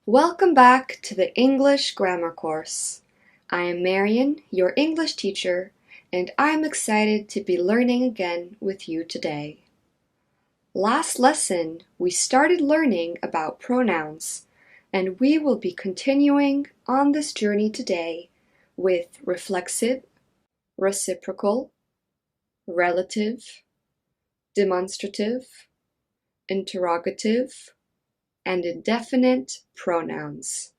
Welcome back to the English Grammar course. I am Marian, your English teacher, and I'm excited to be learning again with you today. Last lesson, we started learning about pronouns, and we will be continuing on this journey today with reflexive, reciprocal, relative, demonstrative, interrogative, and indefinite pronouns.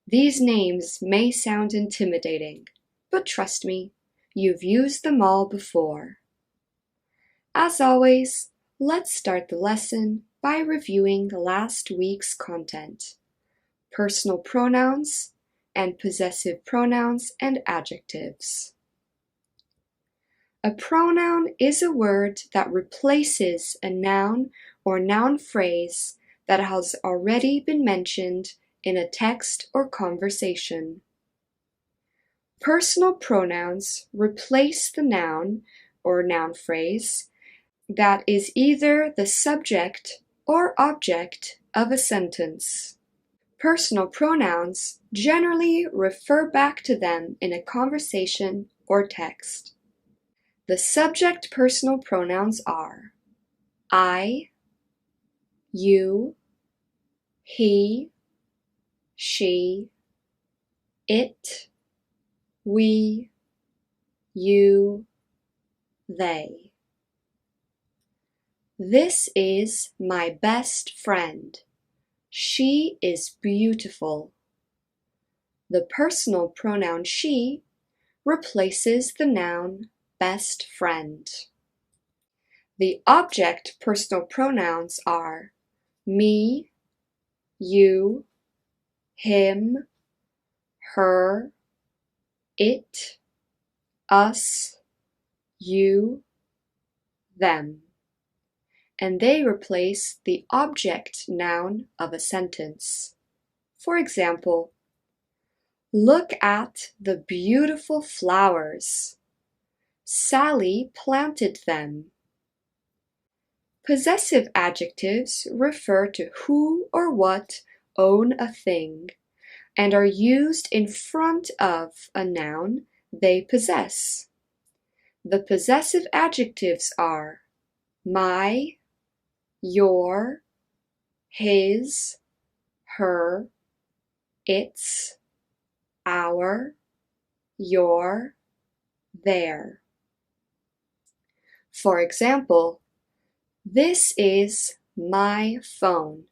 These names may sound intimidating, but trust me, you've used them all before. As always, let's start the lesson by reviewing last week's content: personal pronouns and possessive pronouns and adjectives. A pronoun is a word that replaces a noun or noun phrase that has already been mentioned in a text or conversation. Personal pronouns replace the noun or noun phrase that is either the subject or object of a sentence. Personal pronouns generally refer back to them in a conversation or text. The subject personal pronouns are I, you, he, she, it, we, you, they. This is my best friend. She is beautiful. The personal pronoun she replaces the noun best friend. The object personal pronouns are me, you, him, her, it, us, you, them, and they replace the object noun of a sentence. For example, look at the beautiful flowers. Sally planted them. Possessive adjectives refer to who or what own a thing and are used in front of a noun they possess. The possessive adjectives are my, your, his, her, its, our, your, their. For example, this is my phone.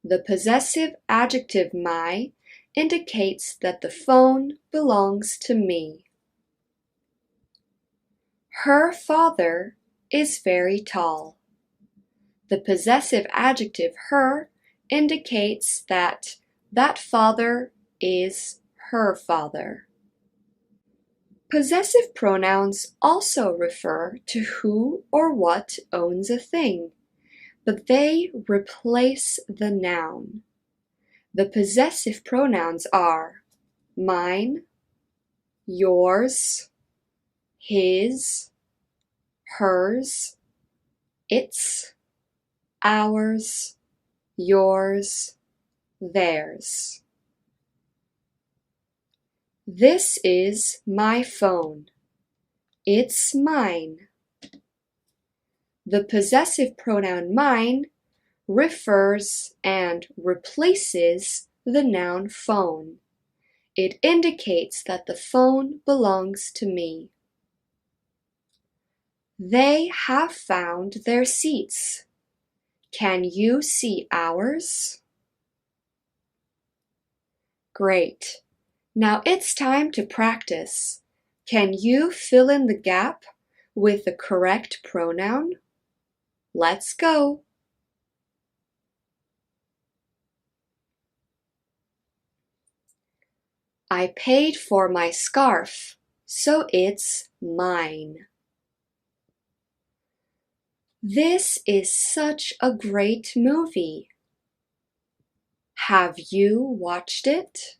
The possessive adjective my indicates that the phone belongs to me. Her father is very tall. The possessive adjective her indicates that that father is her father. Possessive pronouns also refer to who or what owns a thing, but they replace the noun. The possessive pronouns are mine, yours, his, hers, its, ours, yours, theirs. This is my phone. It's mine. The possessive pronoun mine refers and replaces the noun phone. It indicates that the phone belongs to me. They have found their seats. Can you see ours? Great. Now it's time to practice. Can you fill in the gap with the correct pronoun? Let's go. I paid for my scarf, so it's mine. This is such a great movie. Have you watched it?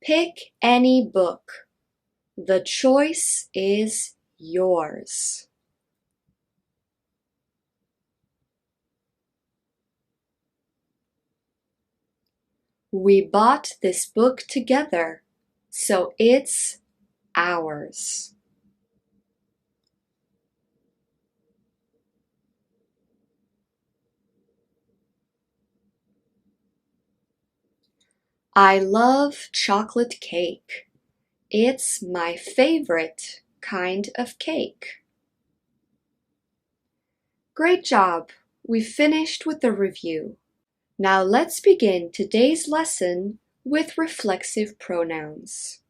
Pick any book. The choice is yours. We bought this book together, so it's ours. I love chocolate cake. It's my favorite kind of cake. Great job! We finished with the review. Now let's begin today's lesson with reflexive pronouns.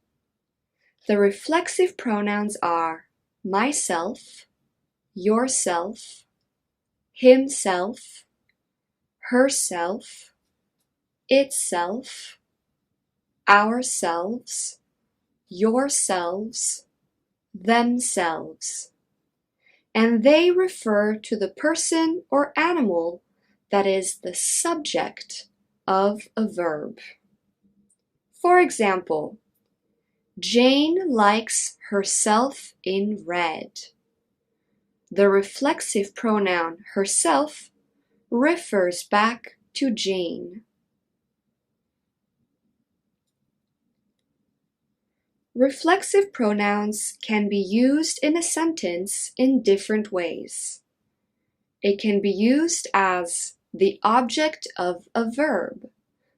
The reflexive pronouns are myself, yourself, himself, herself, itself, ourselves, yourselves, themselves, and they refer to the person or animal that is the subject of a verb. For example, Jane likes herself in red. The reflexive pronoun herself refers back to Jane. Reflexive pronouns can be used in a sentence in different ways. It can be used as the object of a verb.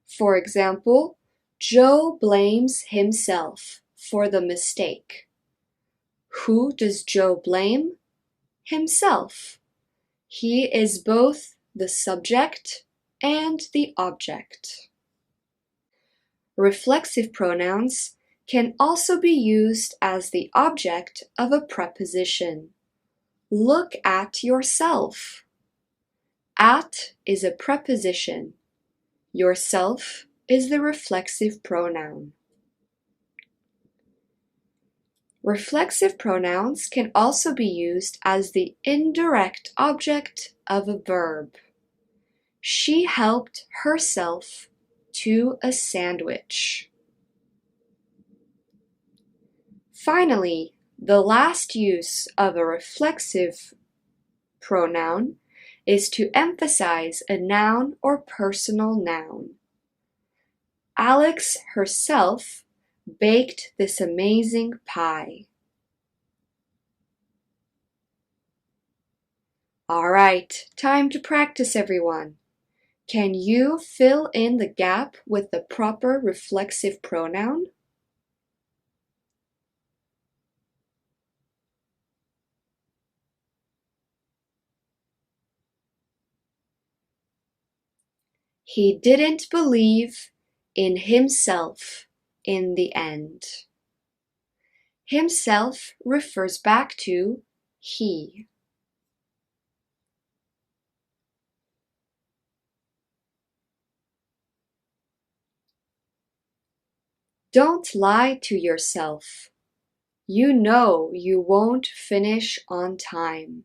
For example, Joe blames himself for the mistake. Who does Joe blame? Himself. He is both the subject and the object. Reflexive pronouns can also be used as the object of a preposition. Look at yourself. At is a preposition. Yourself is the reflexive pronoun. Reflexive pronouns can also be used as the indirect object of a verb. She helped herself to a sandwich. Finally, the last use of a reflexive pronoun is to emphasize a noun or personal noun. Alex herself baked this amazing pie. All right, time to practice, everyone. Can you fill in the gap with the proper reflexive pronoun? He didn't believe in himself in the end. Himself refers back to he. Don't lie to yourself. You know you won't finish on time.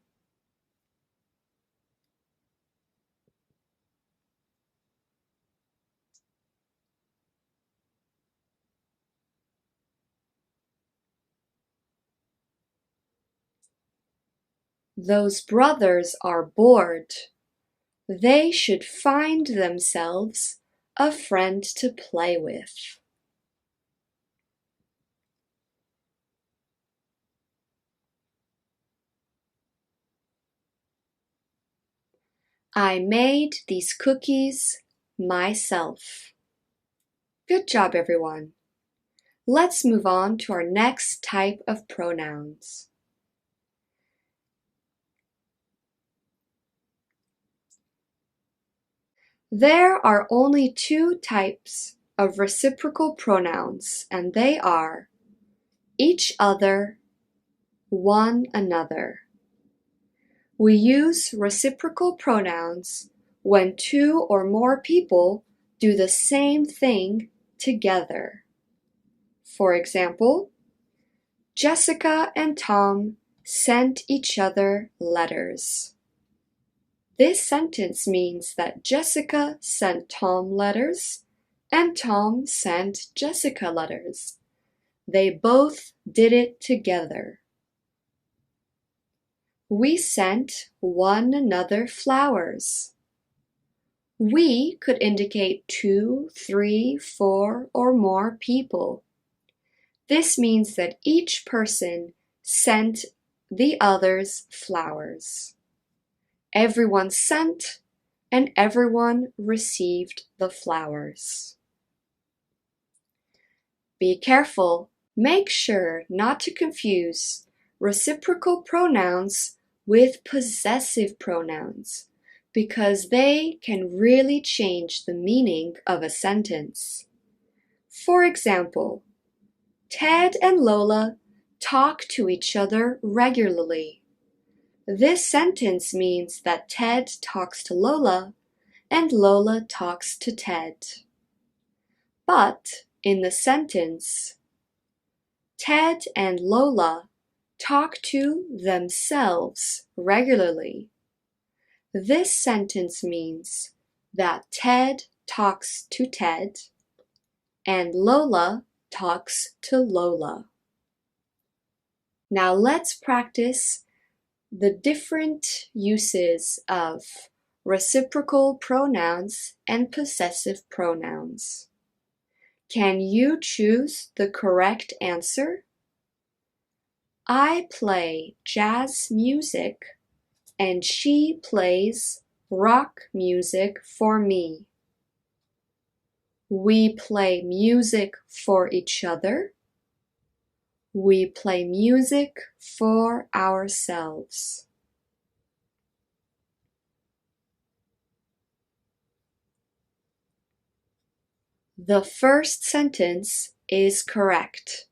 Those brothers are bored. They should find themselves a friend to play with. I made these cookies myself. Good job, everyone. Let's move on to our next type of pronouns. There are only two types of reciprocal pronouns, and they are each other, one another. We use reciprocal pronouns when two or more people do the same thing together. For example, Jessica and Tom sent each other letters. This sentence means that Jessica sent Tom letters and Tom sent Jessica letters. They both did it together. We sent one another flowers. We could indicate 2, 3, 4, or more people. This means that each person sent the others flowers. Everyone sent and everyone received the flowers. Be careful. Make sure not to confuse reciprocal pronouns with possessive pronouns, because they can really change the meaning of a sentence. For example, Ted and Lola talk to each other regularly. This sentence means that Ted talks to Lola and Lola talks to Ted. But in the sentence, Ted and Lola talk to themselves regularly. This sentence means that Ted talks to Ted and Lola talks to Lola. Now let's practice the different uses of reciprocal pronouns and possessive pronouns. Can you choose the correct answer? I play jazz music and she plays rock music for me. We play music for each other. We play music for ourselves. The first sentence is correct.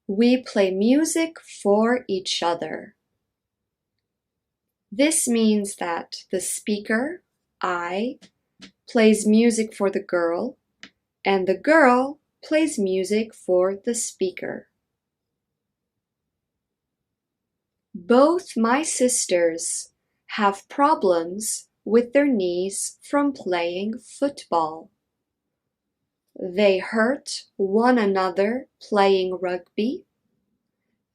We play music for each other. This means that the speaker, I, plays music for the girl, and the girl plays music for the speaker. Both my sisters have problems with their knees from playing football. They hurt one another playing rugby.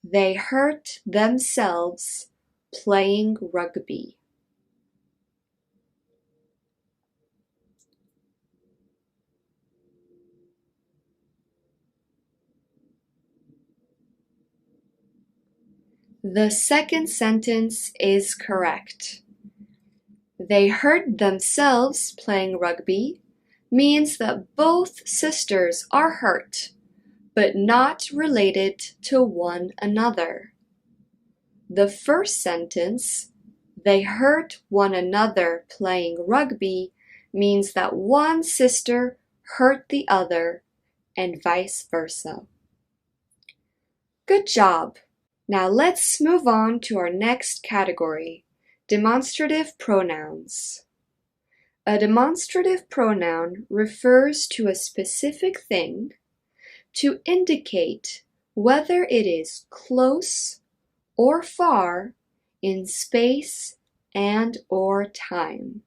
They hurt themselves playing rugby. The second sentence is correct. They hurt themselves playing rugby means that both sisters are hurt, but not related to one another. The first sentence, they hurt one another playing rugby, means that one sister hurt the other and vice versa. Good job! Now let's move on to our next category, demonstrative pronouns. A demonstrative pronoun refers to a specific thing to indicate whether it is close or far in space and or time.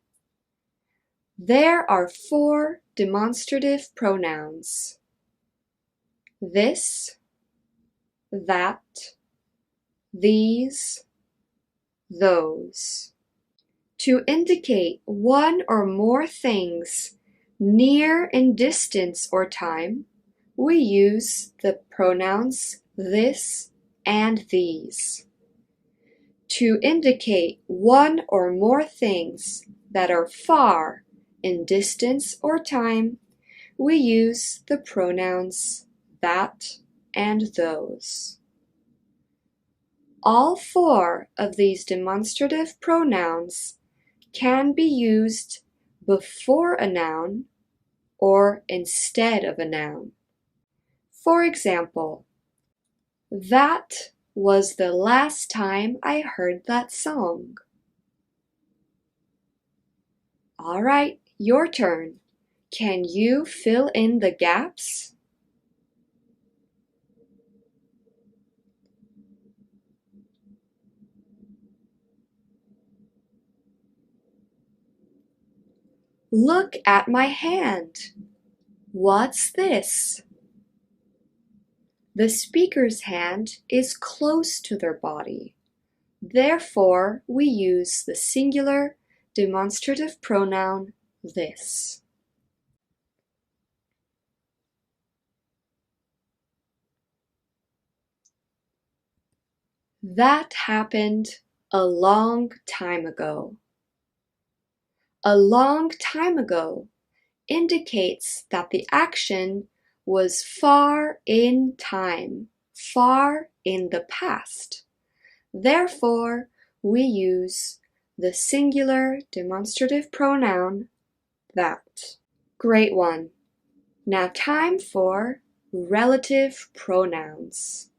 There are 4 demonstrative pronouns: this, that, these, those. To indicate one or more things near in distance or time, we use the pronouns this and these. To indicate one or more things that are far in distance or time, we use the pronouns that and those. All 4 of these demonstrative pronouns can be used before a noun or instead of a noun. For example, that was the last time I heard that song. All right, your turn. Can you fill in the gaps? Look at my hand. What's this? The speaker's hand is close to their body. Therefore, we use the singular demonstrative pronoun this. That happened a long time ago. A long time ago indicates that the action was far in time, far in the past. Therefore, we use the singular demonstrative pronoun that. Great one. Now time for relative pronouns.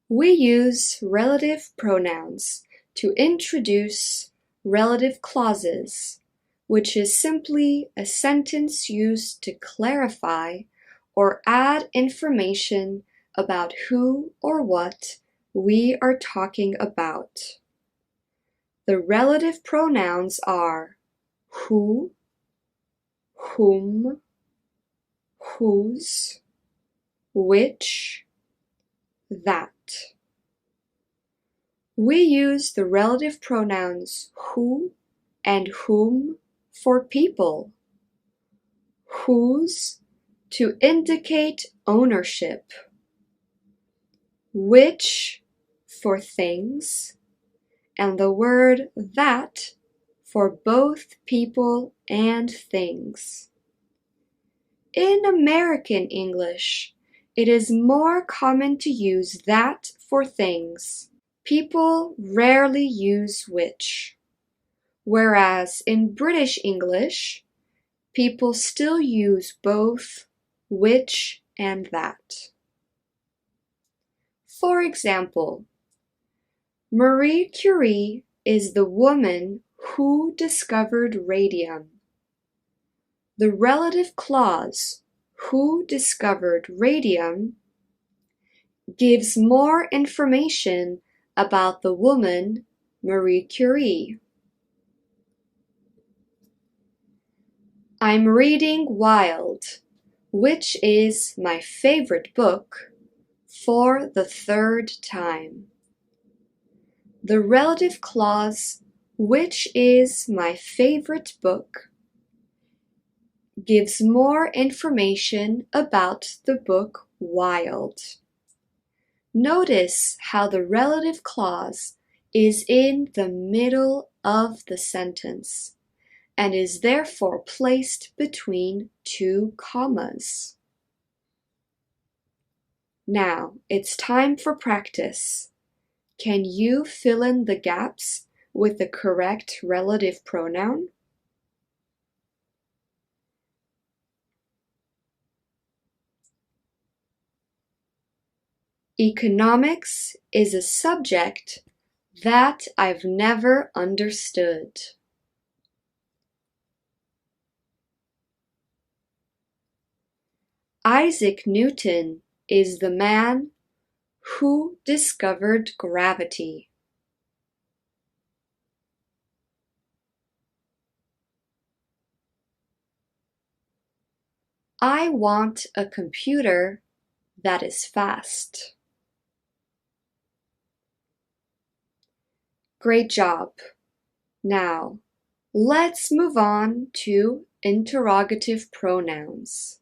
We use relative pronouns to introduce relative clauses, which is simply a sentence used to clarify or add information about who or what we are talking about. The relative pronouns are who, whom, whose, which, that. We use the relative pronouns who and whom for people, whose to indicate ownership, which for things, and the word that for both people and things. In American English, it is more common to use that for things. People rarely use which, whereas in British English, people still use both which and that. For example, Marie Curie is the woman who discovered radium. The relative clause, who discovered radium, gives more information about the woman, Marie Curie. I'm reading Wild, which is my favorite book, for the third time. The relative clause, which is my favorite book, gives more information about the book Wild. Notice how the relative clause is in the middle of the sentence and is therefore placed between two commas. Now it's time for practice. Can you fill in the gaps with the correct relative pronoun? Economics is a subject that I've never understood. Isaac Newton is the man who discovered gravity. I want a computer that is fast. Great job. Now, let's move on to interrogative pronouns.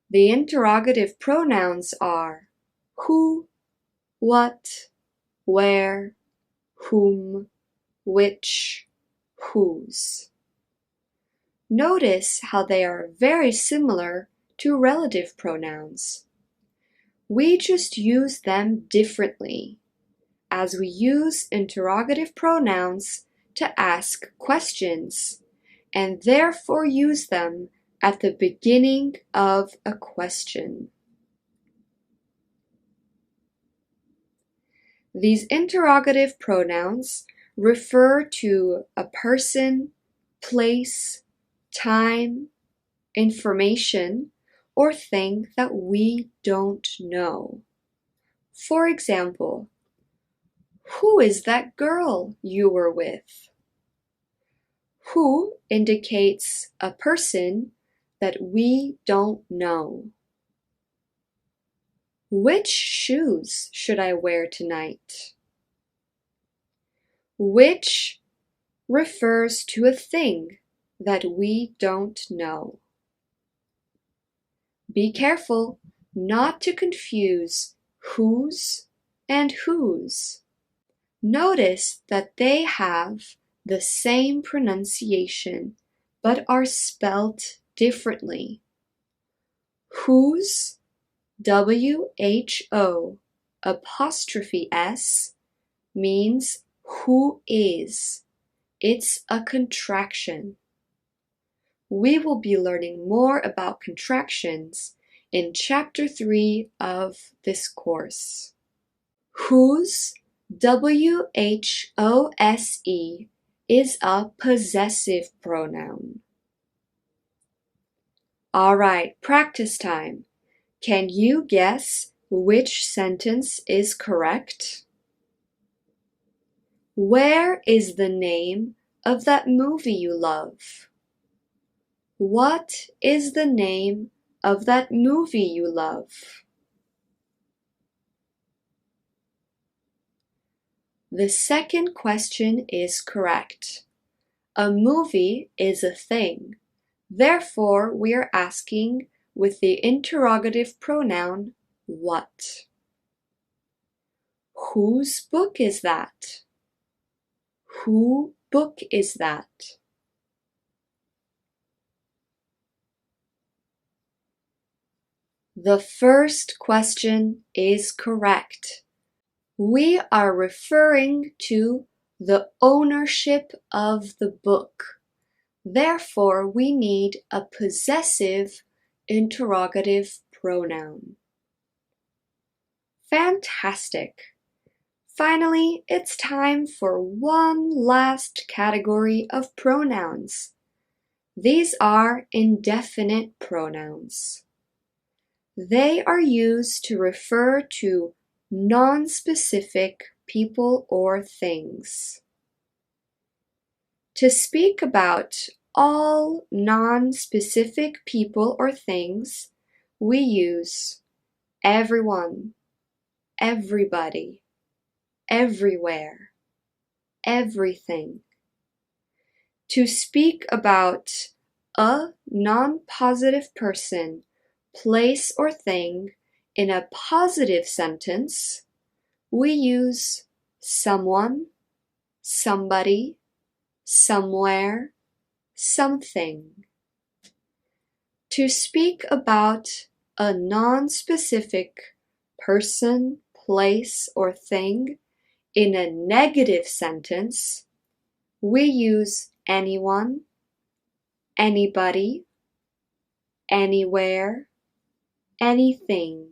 The interrogative pronouns are who, what, where, whom, which, whose. Notice how they are very similar to relative pronouns. We just use them differently, as we use interrogative pronouns to ask questions, and therefore use them at the beginning of a question. These interrogative pronouns refer to a person, place, time, information, or thing that we don't know. For example, who is that girl you were with? Who indicates a person that we don't know. Which shoes should I wear tonight? Which refers to a thing that we don't know. Be careful not to confuse whose and whose. Notice that they have the same pronunciation but are spelt differently. Whose, W-H-O apostrophe S, means who is. It's a contraction. We will be learning more about contractions in Chapter 3 of this course. Whose, W-H-O-S-E, is a possessive pronoun. Alright, practice time. Can you guess which sentence is correct? Where is the name of that movie you love? What is the name of that movie you love? The second question is correct. A movie is a thing. Therefore, we are asking with the interrogative pronoun what. Whose book is that? Whose book is that? The first question is correct. We are referring to the ownership of the book. Therefore, we need a possessive interrogative pronoun. Fantastic! Finally, it's time for one last category of pronouns. These are indefinite pronouns. They are used to refer to non-specific people or things. To speak about all non-specific people or things, we use everyone, everybody, everywhere, everything. To speak about a non-positive person, place, or thing in a positive sentence, we use someone, somebody, somewhere, something. To speak about a non-specific person, place, or thing in a negative sentence, we use anyone, anybody, anywhere, anything.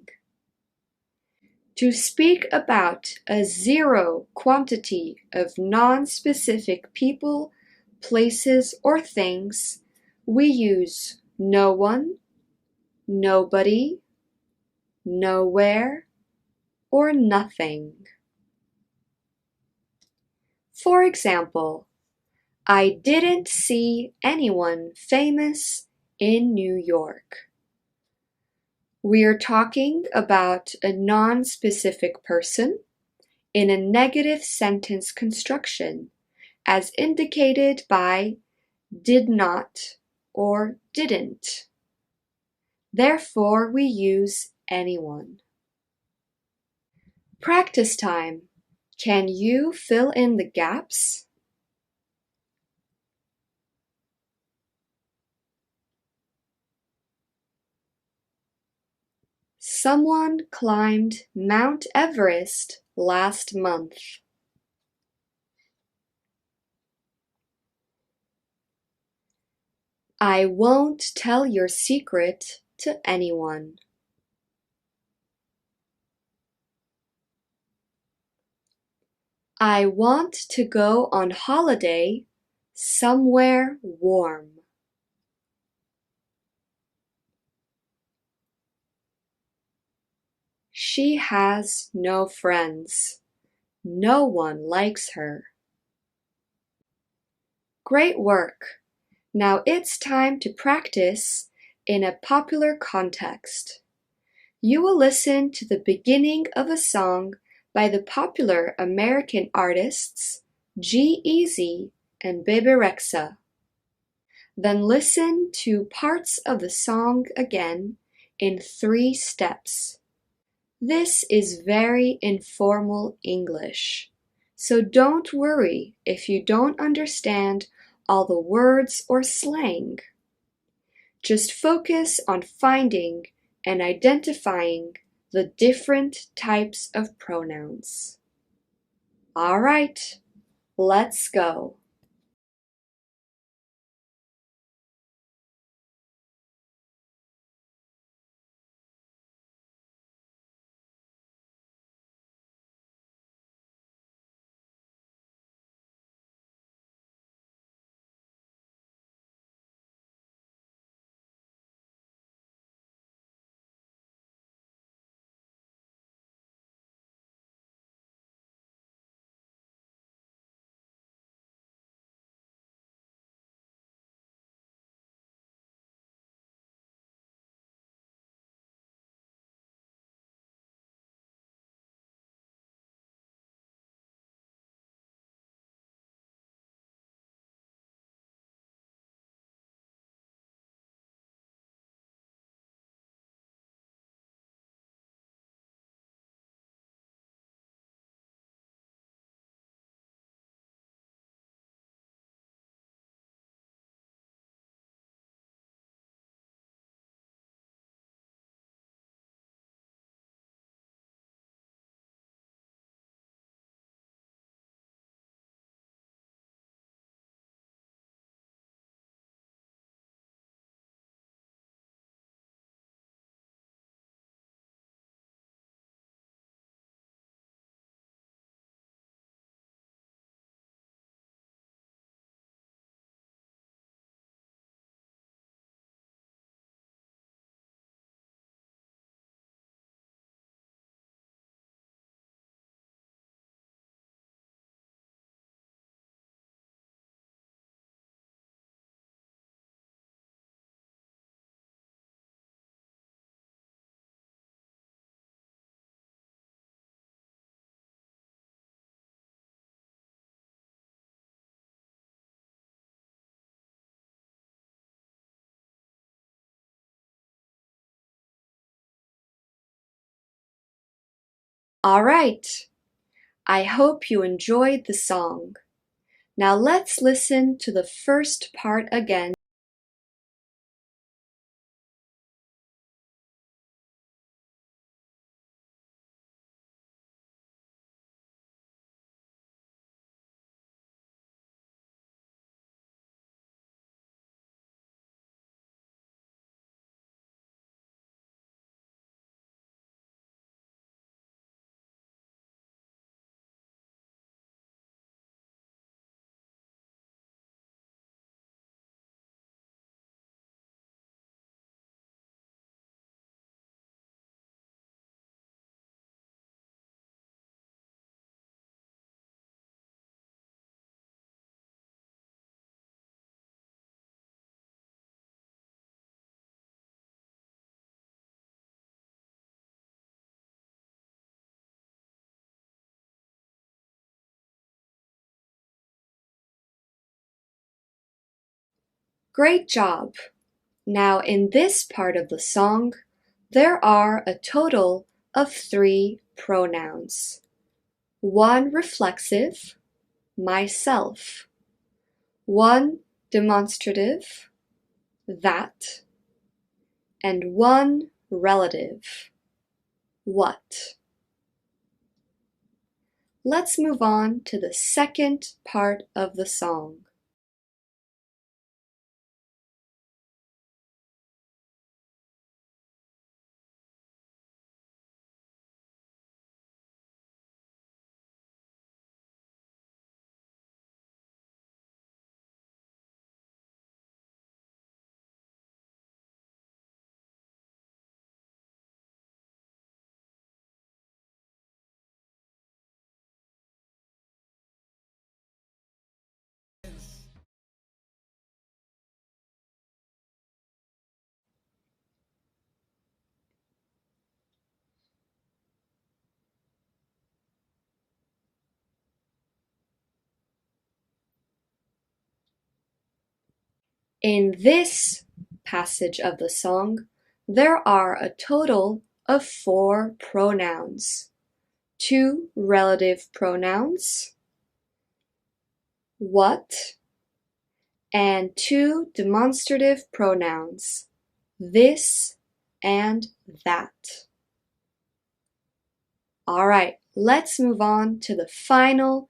To speak about a zero quantity of non-specific people, places, or things, we use no one, nobody, nowhere, or nothing. For example, I didn't see anyone famous in New York. We are talking about a non-specific person in a negative sentence construction, as indicated by did not or didn't. Therefore, we use anyone. Practice time. Can you fill in the gaps? Someone climbed Mount Everest last month. I won't tell your secret to anyone. I want to go on holiday somewhere warm. She has no friends. No one likes her. Great work! Now it's time to practice in a popular context. You will listen to the beginning of a song by the popular American artists G-Eazy and Bebe Rexha. Then listen to parts of the song again in 3 steps. This is very informal English, so don't worry if you don't understand all the words or slang. Just focus on finding and identifying the different types of pronouns. All right, let's go. All right, I hope you enjoyed the song. Now let's listen to the first part again. Great job! Now in this part of the song, there are a total of 3 pronouns. 1 reflexive, myself. 1 demonstrative, that. And 1 relative, what. Let's move on to the second part of the song. In this passage of the song, there are a total of 4 pronouns. 2 relative pronouns, what, and 2 demonstrative pronouns, this and that. All right, let's move on to the final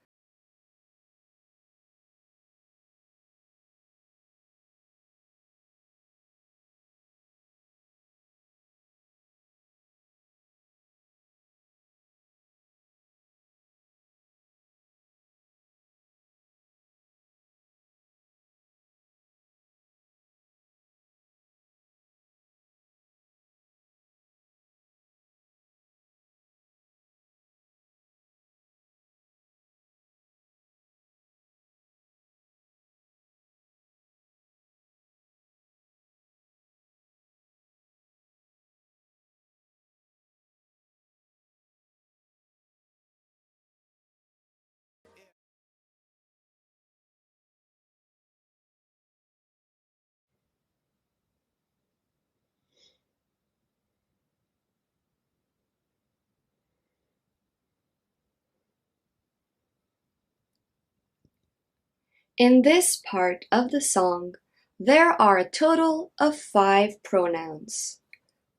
In this part of the song, there are a total of 5 pronouns.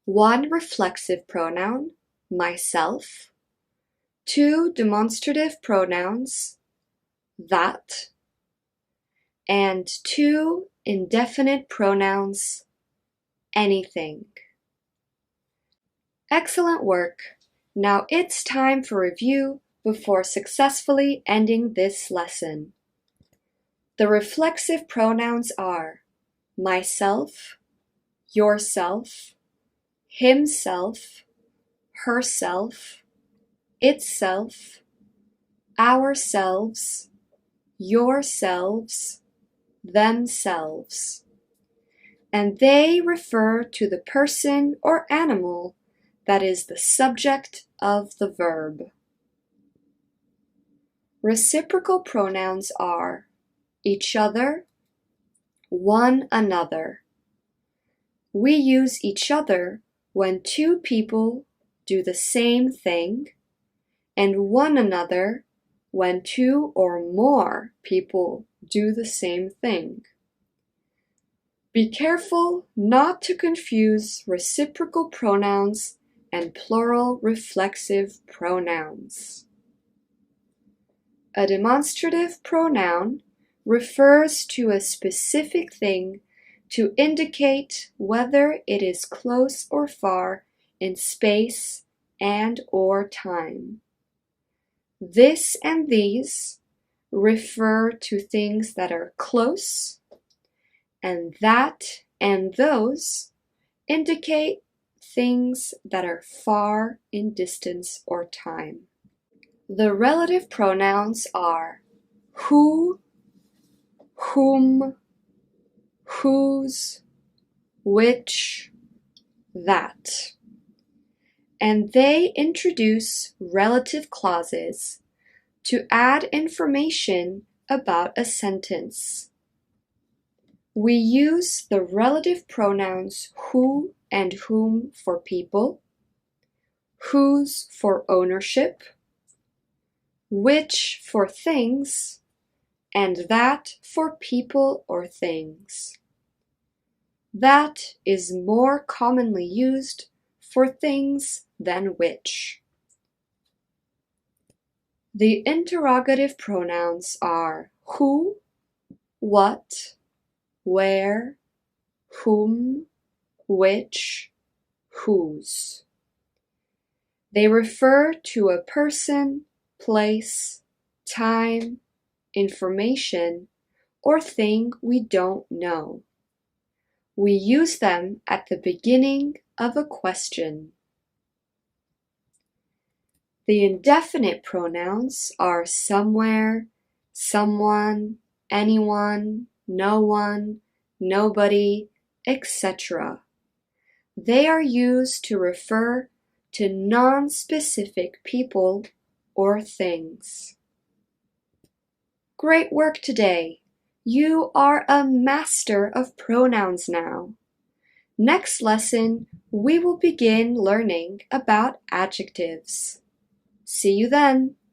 1 reflexive pronoun, myself, 2 demonstrative pronouns, that, and 2 indefinite pronouns, anything. Excellent work! Now it's time for review before successfully ending this lesson. The reflexive pronouns are myself, yourself, himself, herself, itself, ourselves, yourselves, themselves. And they refer to the person or animal that is the subject of the verb. Reciprocal pronouns are each other, one another. We use each other when 2 people do the same thing, and one another when 2 or more people do the same thing. Be careful not to confuse reciprocal pronouns and plural reflexive pronouns. A demonstrative pronoun refers to a specific thing to indicate whether it is close or far in space and or time. This and these refer to things that are close, and that and those indicate things that are far in distance or time. The relative pronouns are who, whom, whose, which, that. And they introduce relative clauses to add information about a sentence. We use the relative pronouns who and whom for people, whose for ownership, which for things, and that for people or things. That is more commonly used for things than which. The interrogative pronouns are who, what, where, whom, which, whose. They refer to a person, place, time, information, or thing we don't know. We use them at the beginning of a question. The indefinite pronouns are somewhere, someone, anyone, no one, nobody, etc. They are used to refer to non-specific people or things. Great work today! You are a master of pronouns now. Next lesson, we will begin learning about adjectives. See you then.